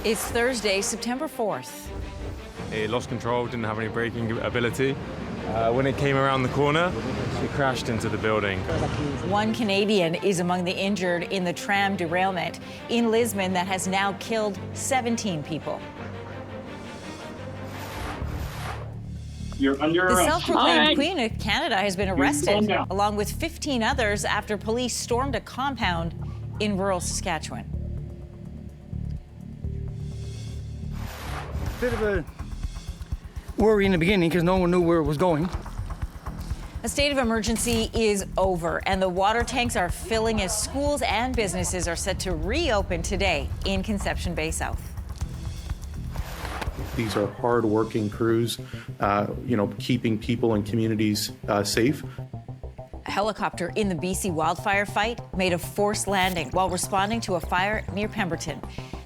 It's Thursday, September 4th. It lost control, didn't have any braking ability. When it came around the corner, it crashed into the building. One Canadian is among the injured in the tram derailment in Lisbon that has now killed 17 people. You're under The arrest. self-proclaimed Queen of Canada has been arrested, along with 15 others, after police stormed a compound in rural Saskatchewan. Bit of a worry in the beginning because no one knew where it was going. A state of emergency is over, and the water tanks are filling as schools and businesses are set to reopen today in Conception Bay South. These are hard-working crews, keeping people and communities safe. A helicopter in the BC wildfire fight made a forced landing while responding to a fire near Pemberton.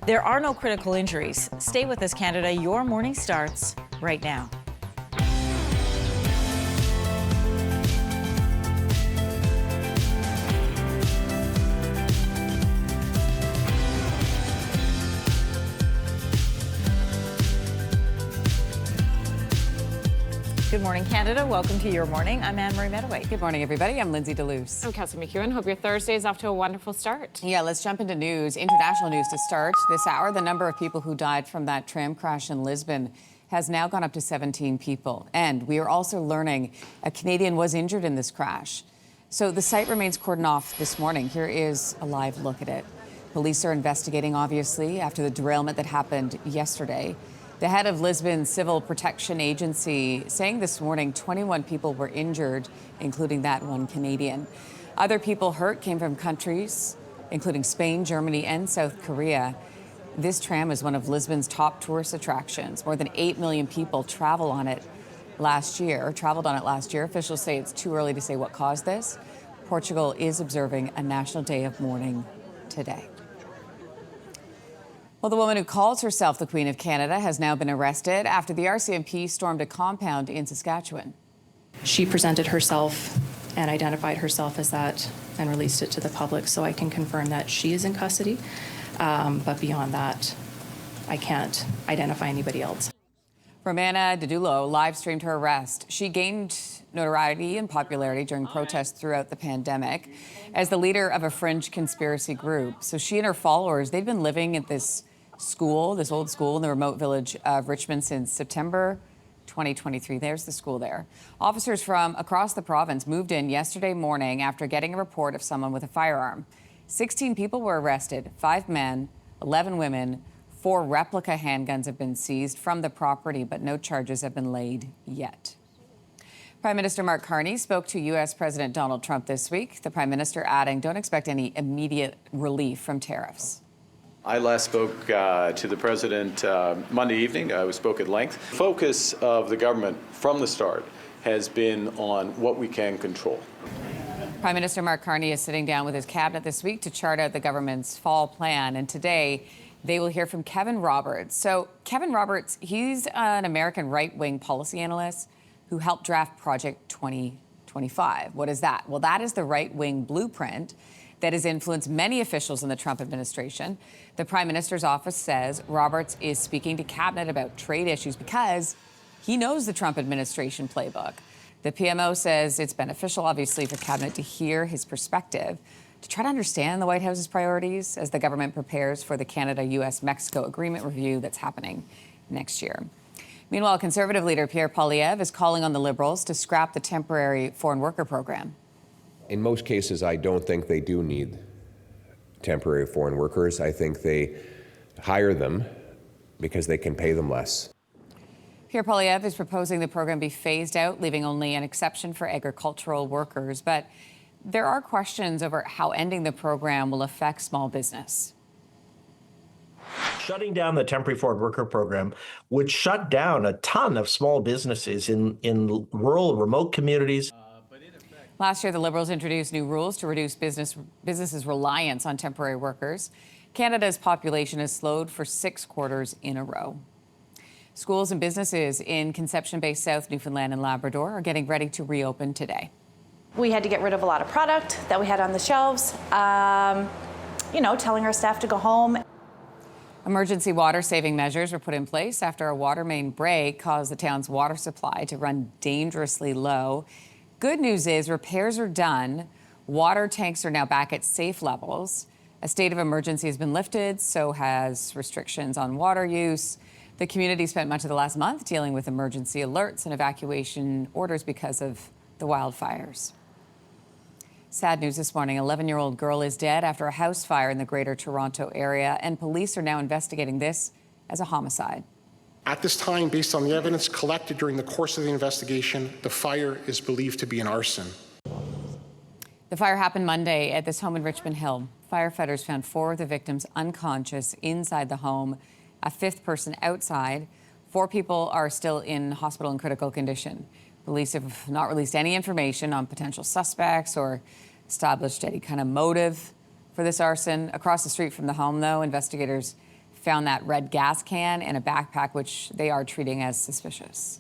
There are no critical injuries. Stay with us, Canada. Your morning starts right now. Good morning, Canada. Welcome to Your Morning. I'm Anne-Marie Mediwake. Good morning, everybody. I'm Lindsey Deluce. I'm Kelsey McEwen. Hope your Thursday is off to a wonderful start. Yeah, let's jump into news. International news to start. This hour, the number of people who died from that tram crash in Lisbon has now gone up to 17 people. And we are also learning a Canadian was injured in this crash. So the site remains cordoned off this morning. Here is a live look at it. Police are investigating, obviously, after the derailment that happened yesterday. The head of Lisbon's Civil Protection Agency saying this morning 21 people were injured, including that one Canadian. Other people hurt came from countries including Spain, Germany, and South Korea. This tram is one of Lisbon's top tourist attractions. More than 8 million people traveled on it last year. Officials say it's too early to say what caused this. Portugal is observing a national day of mourning today. Well, the woman who calls herself the Queen of Canada has now been arrested after the RCMP stormed a compound in Saskatchewan. She presented herself and identified herself as that and released it to the public, so I can confirm that she is in custody. But beyond that, I can't identify anybody else. Romana Didulo live streamed her arrest. She gained notoriety and popularity during protests throughout the pandemic as the leader of a fringe conspiracy group. So she and her followers, they've been living at this old school in the remote village of Richmond since September 2023. There's the school there. Officers from across the province moved in yesterday morning after getting a report of someone with a firearm. 16 people were arrested, 5 men, 11 women, 4 replica handguns have been seized from the property, but no charges have been laid yet. Prime Minister Mark Carney spoke to U.S. President Donald Trump this week. The Prime Minister adding, don't expect any immediate relief from tariffs. I last spoke to the President Monday evening. We spoke at length. The focus of the government from the start has been on what we can control. Prime Minister Mark Carney is sitting down with his cabinet this week to chart out the government's fall plan. And today, they will hear from Kevin Roberts. So Kevin Roberts, he's an American right-wing policy analyst who helped draft Project 2025. What is that? Well, that is the right-wing blueprint that has influenced many officials in the Trump administration. The Prime Minister's office says Roberts is speaking to cabinet about trade issues because he knows the Trump administration playbook. The PMO says it's beneficial, obviously, for cabinet to hear his perspective, to try to understand the White House's priorities as the government prepares for the Canada-US-Mexico agreement review that's happening next year. Meanwhile, Conservative leader Pierre Poilievre is calling on the Liberals to scrap the temporary foreign worker program. In most cases, I don't think they do need temporary foreign workers. I think they hire them because they can pay them less. Pierre Poilievre is proposing the program be phased out, leaving only an exception for agricultural workers. But there are questions over how ending the program will affect small business. Shutting down the temporary foreign worker program would shut down a ton of small businesses in rural, remote communities. Last year, the Liberals introduced new rules to reduce businesses' reliance on temporary workers. Canada's population has slowed for 6 quarters in a row. Schools and businesses in Conception Bay South, Newfoundland and Labrador are getting ready to reopen today. We had to get rid of a lot of product that we had on the shelves, telling our staff to go home. Emergency water-saving measures were put in place after a water main break caused the town's water supply to run dangerously low. Good news is repairs are done. Water tanks are now back at safe levels. A state of emergency has been lifted, so has restrictions on water use. The community spent much of the last month dealing with emergency alerts and evacuation orders because of the wildfires. Sad news this morning. 11-year-old girl is dead after a house fire in the Greater Toronto area, and police are now investigating this as a homicide. At this time, based on the evidence collected during the course of the investigation, the fire is believed to be an arson. The fire happened Monday at this home in Richmond Hill. Firefighters found 4 of the victims unconscious inside the home, a 5th person outside. 4 people are still in hospital in critical condition. Police have not released any information on potential suspects or established any kind of motive for this arson. Across the street from the home, though, investigators found that red gas can in a backpack, which they are treating as suspicious.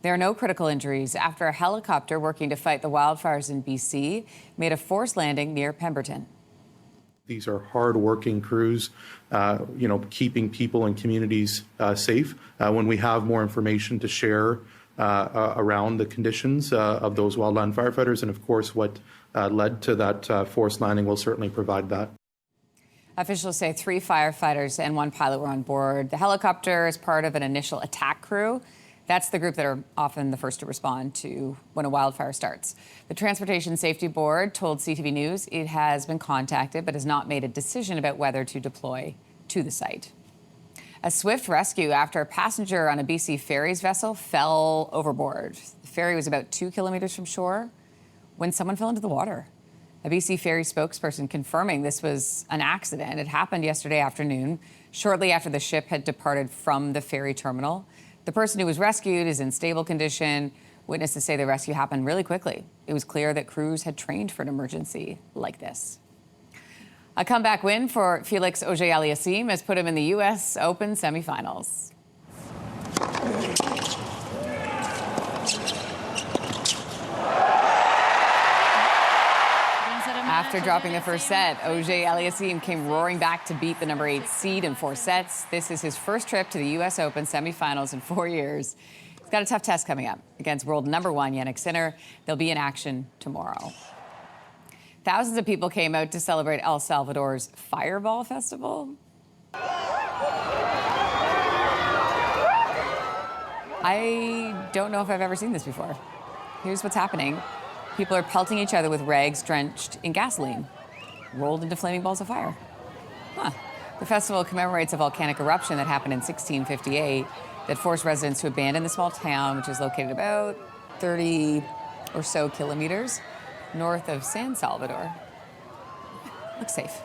There are no critical injuries after a helicopter working to fight the wildfires in BC made a forced landing near Pemberton. These are hard-working crews, keeping people and communities safe. When we have more information to share around the conditions of those wildland firefighters, and of course what led to that forced landing, will certainly provide that. Officials say 3 firefighters and 1 pilot were on board. The helicopter is part of an initial attack crew. That's the group that are often the first to respond to when a wildfire starts. The Transportation Safety Board told CTV News it has been contacted but has not made a decision about whether to deploy to the site. A swift rescue after a passenger on a BC Ferries vessel fell overboard. The ferry was about 2 kilometers from shore when someone fell into the water. A BC Ferries spokesperson confirming this was an accident. It happened yesterday afternoon, shortly after the ship had departed from the ferry terminal. The person who was rescued is in stable condition. Witnesses say the rescue happened really quickly. It was clear that crews had trained for an emergency like this. A comeback win for Felix Auger-Aliassime has put him in the U.S. Open semifinals. After dropping the first set, Auger-Aliassime came roaring back to beat the number 8 seed in 4 sets. This is his first trip to the U.S. Open semifinals in 4 years. He's got a tough test coming up against world number 1 Jannik Sinner. They'll be in action tomorrow. Thousands of people came out to celebrate El Salvador's Fireball Festival. I don't know if I've ever seen this before. Here's what's happening. People are pelting each other with rags drenched in gasoline, rolled into flaming balls of fire. The festival commemorates a volcanic eruption that happened in 1658 that forced residents to abandon the small town, which is located about 30 or so kilometers north of San Salvador. Looks safe.